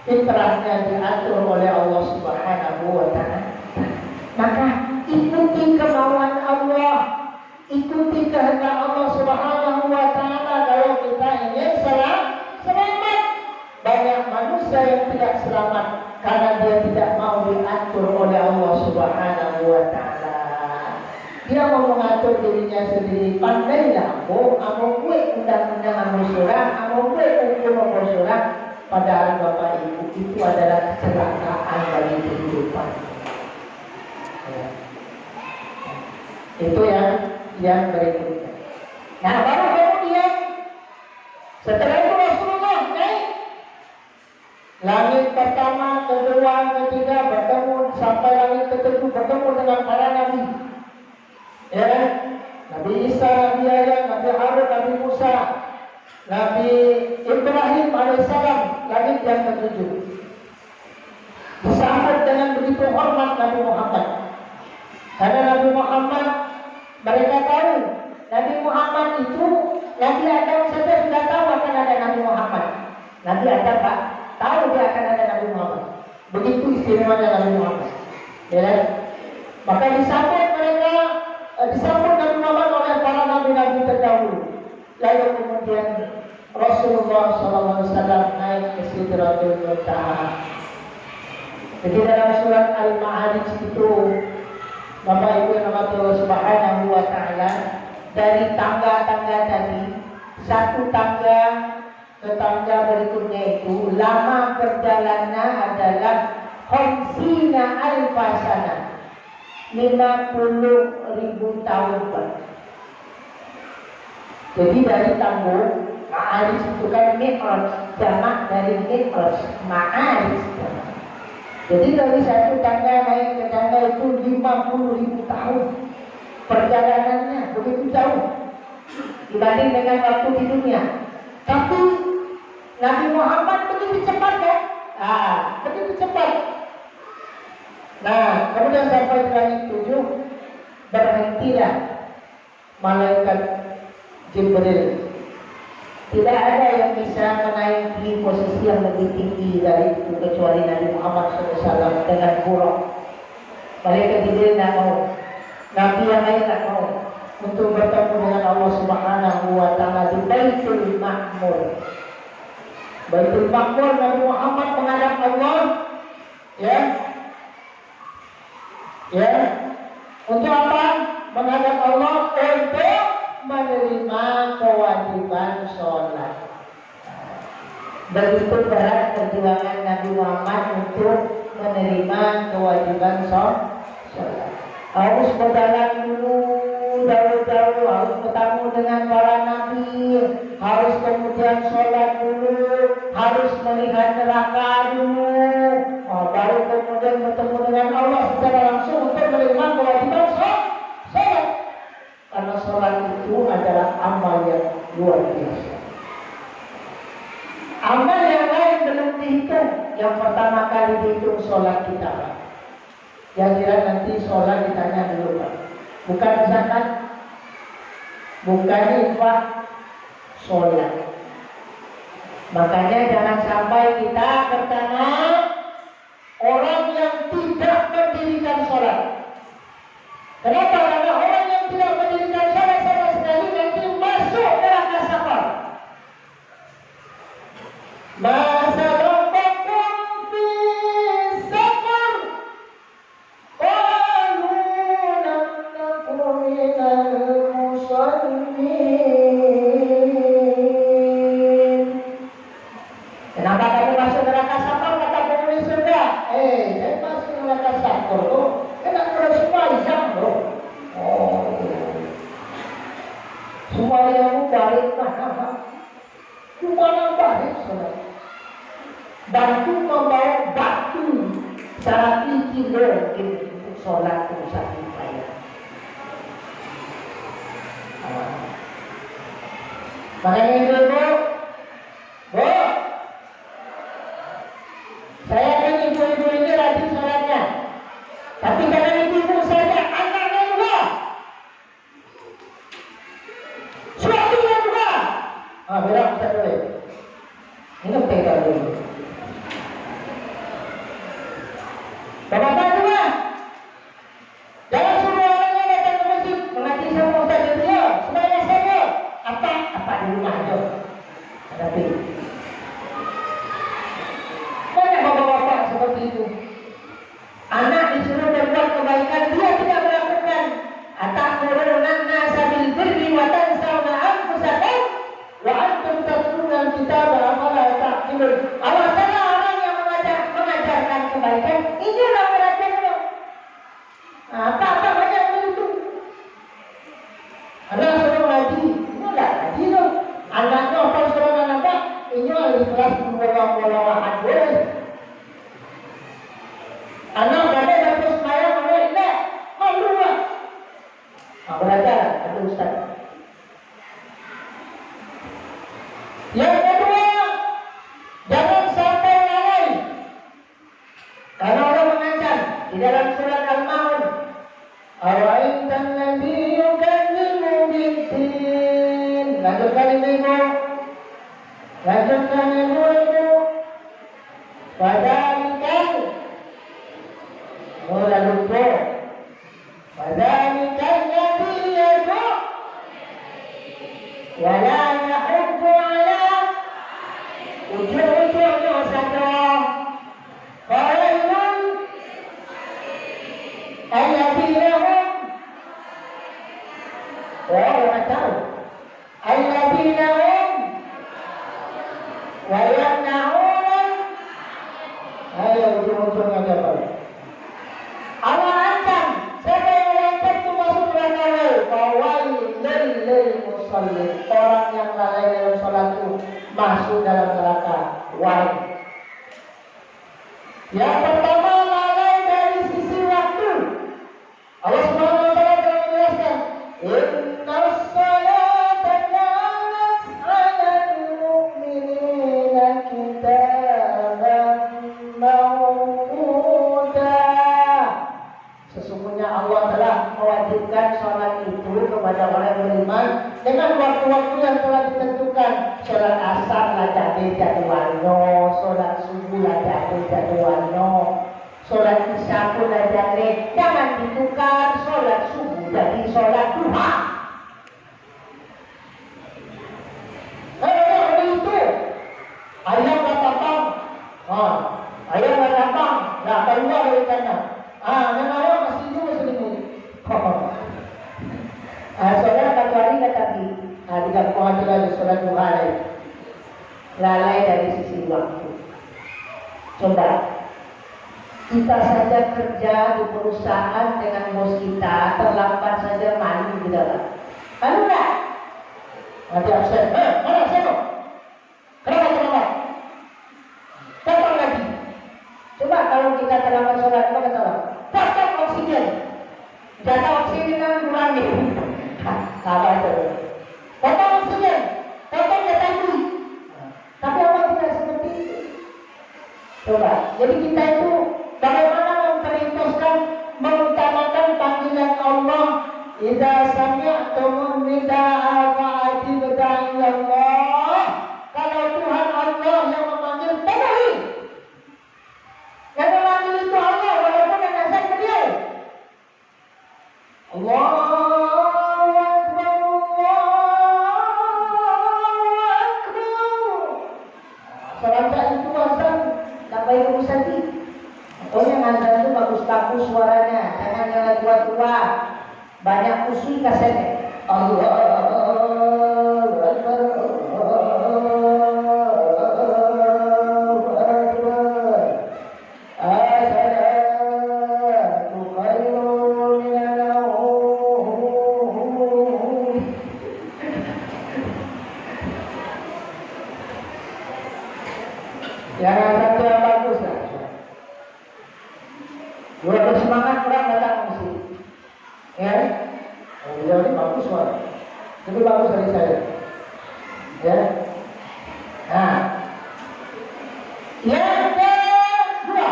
fitrahnya diatur oleh Allah Subhanahu wa taala. Maka ikuti kemauan Allah, ikuti kehendak Allah Subhanahu wa taala kalau kita ingin selamat. Banyak manusia yang tidak selamat karena dia tidak mau diatur oleh Allah Subhanahu wa taala. Dia mau mengatur dirinya sendiri. Pandailah, amo gue undang-undang amo surah, amo gue hukum amo surah. Padahal Bapak Ibu itu adalah kecelakaan bagi kehidupan. Ya. Itu yang berikutnya. Nah, baru kemudian setelah itu Rasulullah naik langit pertama, kedua, ketiga bertemu sampai langit ketujuh bertemu dengan para nabi. Ya, Nabi Isa, Nabi Yahya, Nabi Harun, Nabi Musa, Nabi Ibrahim alaihissalam, langit yang ketujuh. Disambut dengan begitu hormat Nabi Muhammad. Karena Nabi Muhammad, mereka tahu Nabi Muhammad itu Nabi Adam saja sudah tahu akan ada Nabi Muhammad. Nanti ada Pak, tahu dia akan ada Nabi Muhammad. Begitu istimewanya Nabi Muhammad. Ya kan? Maka disambut mereka, disambut Nabi Muhammad oleh para nabi-nabi terdahulu. Lalu kemudian Rasulullah SAW naik ke Sidratul Muntaha. Jadi dalam surat Al-Ma'arij itu, Bapak Ibu yang dirahmati Allah Subhanahu wa Ta'ala, dari tangga-tangga tadi, satu tangga ke tangga berikutnya itu lama perjalanan adalah khamsina alfasana, 50.000 tahun Pak. Jadi dari tangguh Ma'arij itu kan Mi'raj, jamak dari Mi'raj, Ma'arij. Jadi dari satu tangga naik ke tangga itu 50.000 tahun perjalanannya, begitu jauh dibanding dengan waktu di dunia. Tapi Nabi Muhammad begitu cepat ya, begitu cepat. Nah, kemudian sampai di langit 7 berhentilah malaikat Jibril. Tidak ada yang bisa menaiki posisi yang lebih tinggi dari itu kecuali Nabi Muhammad SAW dengan buruk. Malaikat Jibril tidak mau, Nabi yang lain tidak mau untuk bertemu dengan Allah Subhanahu wa Ta'ala di Baitul Ma'mur. Baitul Ma'mur, Nabi Muhammad menghadap Allah, ya, untuk apa? Menghadap Allah untuk menerima kewajiban sholat. Begitu berat perjuangan Nabi Muhammad untuk menerima kewajiban sholat. Harus berjalan dulu jauh-jauh, harus bertemu dengan para nabi, harus kemudian sholat dulu, harus melihat neraka dulu, baru kemudian bertemu dengan Allah secara langsung untuk menerima kewajiban sholat. Karena sholat itu adalah amal yang luar biasa. Amal yang lain belum dihitung. Yang pertama kali dihitung sholat kita Pak. Yang kira nanti sholat ditanya dulu Pak. Bukan zakat, bukan infak, sholat. Makanya jangan sampai kita bertanya orang yang tidak mendirikan sholat. Kenapa? Karena orang yang tidak mendirikan sholat sama sekali nanti masuk neraka safar. Masa rabbakum fi safar, qalu lam nakum minal musallin. Kenapa kamu masuk neraka safar? Kata penghuni surga, saya masuk neraka safar tuh enak terus sembahyang loh. Sembahyangmu balik mana? Cuma yang balik saudara. Batu membawa batu 1 kilo untuk sholat itu satu bayar. Makanya ibu-ibu, saya kan ibu-ibu ini rajin sholatnya. Tapi jangan ibu-ibu saja, anaknya juga. Suaminya juga. Bilang kita boleh. Ini pegang dulu. Bapak juga. Jangan semua orangnya datang ke masjid mengaji sama Ustaz dia. Semuanya saja. Apa di rumah aja. Tapi banyak bapak-bapak seperti itu. Anak disuruh berbuat kebaikan, dia tidak melakukan. Atamuruna an-nasa bil birri wa tansawna anfusakum wa antum tatluna al-kitaba afala ta'qilun. Awaslah orang yang mengajarkan kebaikan, inilah perhatiannya. Apa banyak begitu. Anak suruh ngaji, enggak ngaji loh. Anaknya apa suruh anak, ini di kelas bola-bola boleh. Anak ada harus sembahyang, ada tidak, malu lah. Belajar, ada Ustaz. Yang kedua, jangan sampai lalai. Karena Allah mengancam di dalam surat Al-Maun, "Ara'aitan ladzi yukadzibu bid-din." Lanjutkan ibu. Fadzalikal mula lupa. Fadzalikal ladzi yad'u wa la yahuddu ala ujur-ujurnya saja. Qailun alladzina hum wa tahu alladzina hum wa yamna'un. Ayo ujung-ujungnya siapa? Awan siapa yang melangkah itu masuk neraka? Fawailul lil musallin, orang yang lalai dalam salat itu masuk dalam neraka. Why? Yang pertama, lalai dari sisi waktu. Allah Subhanahu wa taala telah menjelaskan, innas salata kanat 'alal mu'minina kitaban mawquta. Sesungguhnya Allah telah mewajibkan salat itu kepada orang yang beriman dengan waktu-waktu yang telah ditentukan. Salat asar lah jadi jadwalno, salat subuh lah jadi jadwalno, salat isya pun lah jadi. Jangan ditukar salat subuh jadi salat duha. Kalau itu ayam datang, ayam datang, nak keluar dari tanah. Memang ayam masih juga selimut. Saudara satu hari tadi, tiga pengajuan salat duha lalai dari sisi waktu. Coba kita saja kerja di perusahaan dengan bos kita, terlambat saja malu di dalam. Malu enggak? Nanti absen. Mana absen? Kenapa terlambat? Datang lagi. Coba kalau kita terlambat sholat, apa kata Allah? Potong oksigen. Jatah oksigen kan kurangi. Apa itu? Potong oksigen. Potong jatah duit. Tapi Allah tidak seperti itu. Coba, jadi kita itu bagaimana memperintahkan mengutamakan panggilan Allah. Idza sami'tumun nida'a fa'ajibu da'iyallah. Kalau Tuhan Allah yang memanggil, penuhi. Yang memanggil itu Allah, walaupun yang nazar ke dia. Allahu Akbar, Allahu Akbar. Selanjutnya itu azan, tak baik urusan ini. Pokoknya azan itu bagus-bagus suaranya, jangan yang tua-tua. Banyak usul kasetnya. Allahu Akbar, Allahu Akbar. As-salatu khairun minal nawm. Yang satu yang bagus lah. Dua bersemangat orang datang mesti. Ya, beliau ini bagus suara. Lebih bagus dari saya. Ya. Nah, yang kedua,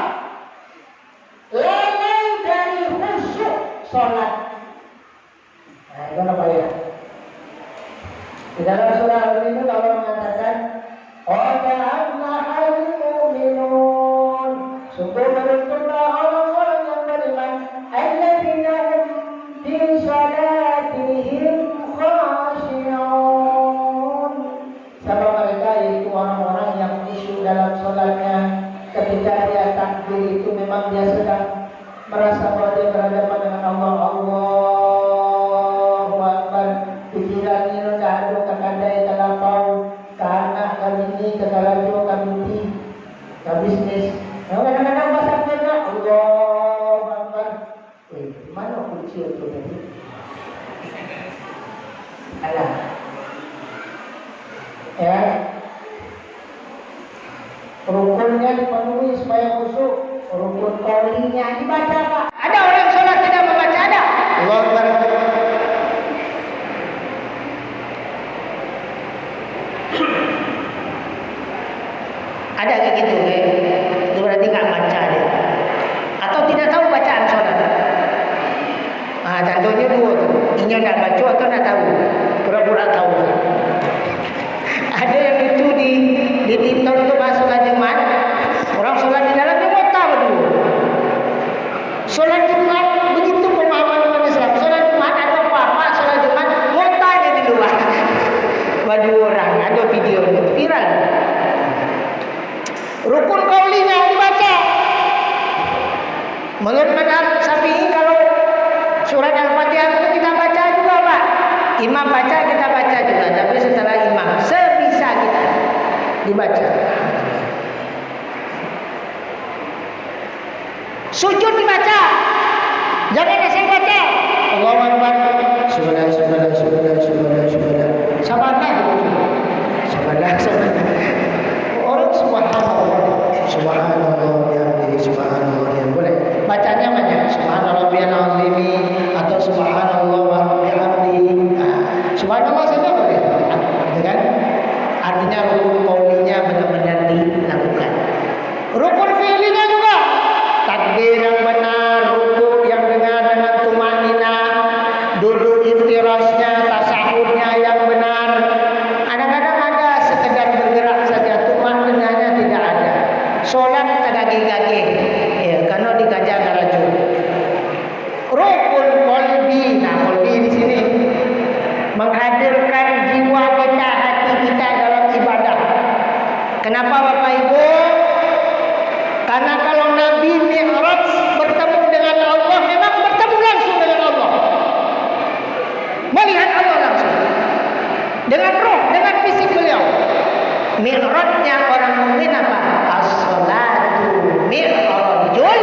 lalai dari khusyuk sholat. Nah, itu apa ya? Di dalam surah Al-Mu'minun Allah mengatakan, qad aflahal mu'minun. Sungguh beruntunglah orang-orang yang beriman, alladzina hum fi shalatihim khashi'un. Sama mereka yaitu orang-orang yang khusyuk dalam sholatnya. Ketika dia takbir itu memang dia sedang merasa bahwa dia berhadapan dengan Allah. Allahu Akbar. Pikiran ini ada kakandai terlampau karena kami ini kekalajo kami bisnis. Kadang-kadang bahasa kita Allahu Akbar. Mana kunci itu tadi? Alah. Ya. Rukunnya dipenuhi supaya khusyuk. Rukun qaulinya dibaca, Pak. Ada orang sholat tidak membaca, ada? Allahu Akbar. Ada kayak gitu, itu berarti nggak baca dia. Atau tidak tahu bacaan sholat. Contohnya dua tuh, inya nggak baca atau nggak tahu, pura-pura tahu. Ada yang itu di TikTok itu masuk jemaat, orang sholat Sholat Jumat begitu pemahaman umat Islam. Sholat Jumat ada apa? Sholat Jumat muntah di luar. Waduh orang ada video viral. Rukun kaulinya dibaca. Menurut mazhab Syafi'i kalau surat Al-Fatihah itu kita baca juga Pak. Imam baca kita baca juga, tapi setelah imam sebisa kita dibaca. Sujud dibaca. Jangan asal baca. Allahu Akbar. Subhanallah. Sabarlah. Orang subhanallah bihamdihi subhanallah. Boleh. Bacanya banyak. Subhanallahil azim atau subhanallah bihamdihi. Subhanallah saja boleh. Gitu kan? Artinya rukun qaulinya benar-benar dilakukan. Rukun fi'linya juga. Takbir yang benar, rukuk yang dengan tumanina, duduk iftirasnya, tasahudnya yang benar. Kadang-kadang ada sekedar bergerak saja, tumaninanya tidak ada. Solat tergagih-gagih, ya, karena dikajar darajat. Rukun qalbi, nah qalbi di sini menghadirkan jiwa kita, hati kita dalam ibadah. Kenapa Bapak Ibu? Karena kalau Nabi Mi'raj bertemu dengan Allah, memang bertemu langsung dengan Allah. Melihat Allah langsung. Dengan roh, dengan fisik beliau. Mi'rajnya orang mukmin apa? As-salatu mi'rajul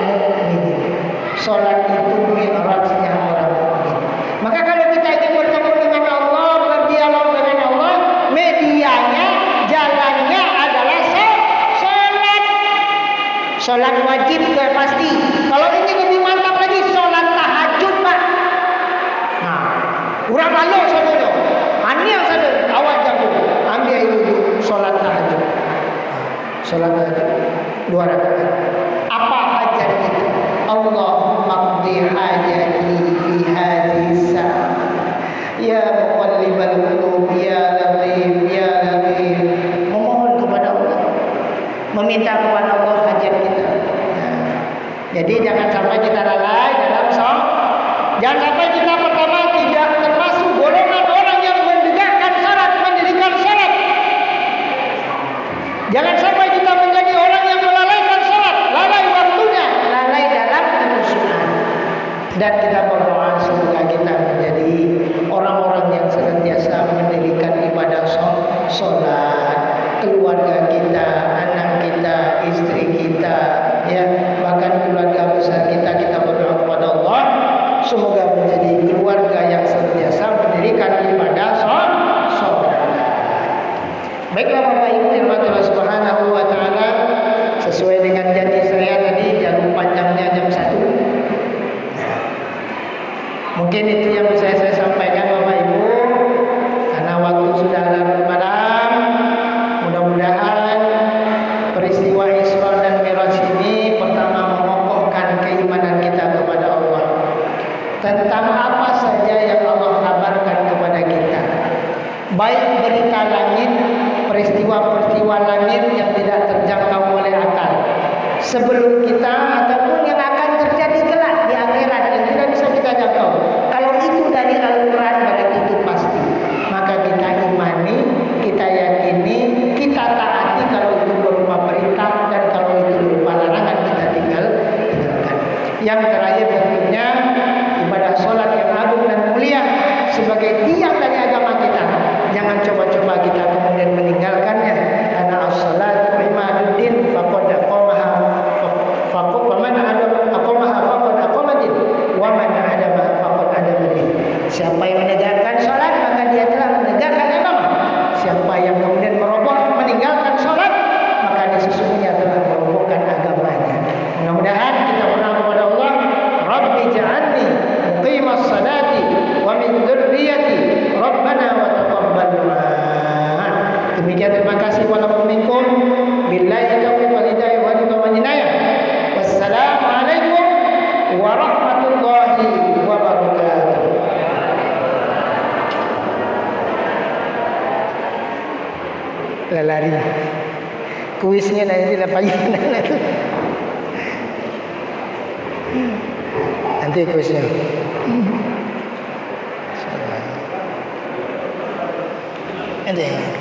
mu'minin. Salat itu mi'rajnya orang mukmin. Maka kalau kita ingin bertemu dengan Allah, berdialog dengan Allah, medianya, jalannya adalah sholat wajib ke pasti. Kalau ingin lebih mantap lagi, sholat tahajud Pak. Nah, urang lalu saudara. Aniang saudara, awak jago. Ambil itu sholat tahajud. Sholat tahajud 2 rakaat. Apa hajat itu? Allahumma qdi hajati fi hadhihi sa'ah. Ya muqallibal qulub ya latif ya latif. Memohon kepada Allah. Meminta kepada Allah hajat kita. Jadi jangan sampai kita lalai dalam sholat. Jangan sampai kita pertama tidak termasuk golongan orang yang mendekatkan syarat, mendirikan syarat. Jangan sampai kita menjadi orang yang melalaikan syarat, lalai waktunya, lalai dalam kehusuan. Dan kita berdoa semoga kita menjadi orang-orang yang senantiasa mendirikan ibadah sholat, keluarga kita, anak kita, istri kita, ya, bahkan keluarga besar kita berdoa kepada Allah semoga menjadi keluarga yang senantiasa mendirikan ibadah sholat. Baiklah Bapak Ibu dirahmati Allah Subhanahu wa taala, sesuai dengan janji saya tadi jam panjangnya jam 1. Mungkin itu yang bisa saya sampaikan Bapak Ibu, karena waktu sudah larut malam. Mudah-mudahan peristiwa Isra dan Mi'raj ini pertama mengokohkan keimanan kita kepada Allah tentang apa saja yang Allah kabarkan kepada kita, baik berita langit, peristiwa-peristiwa langit yang tidak terjangkau oleh akal sebelum kita, ataupun yang akan terjadi kelak di akhirat yang tidak bisa kita jangkau. Kalau itu dari Al-Quran, berarti itu pasti. Maka kita imani, kita yakini, kita taati kalau itu berupa perintah, dan kalau itu berupa larangan kita tinggalkan. Yang terakhir tentunya ibadah sholat yang agung dan mulia sebagai tiang dari agama kita. Jangan coba-coba kita kemudian meninggalkannya, karena as-salatu imaduddin faqad aqamaha wa man adama faqad adamadin. Siapa yang menegakkan sholat, maka dia telah menegakkan agama. Siapa yang kemudian meroboh, meninggalkan sholat, maka dia sesungguhnya telah merobohkan agamanya. Mudah-mudahan kita berdoa kepada Allah, Rabbi ja'alni muqimas salati wa min dzurriyyati Rabbana wa taqabbal du'a. Demikian, terima kasih wassalamualaikum billahi taufiq wal hidayah wa hinayah. Wassalamualaikum warahmatullahi wabarakatuh. Lari kuisnya nanti lah pagi. Nanti kuisnya. Ini.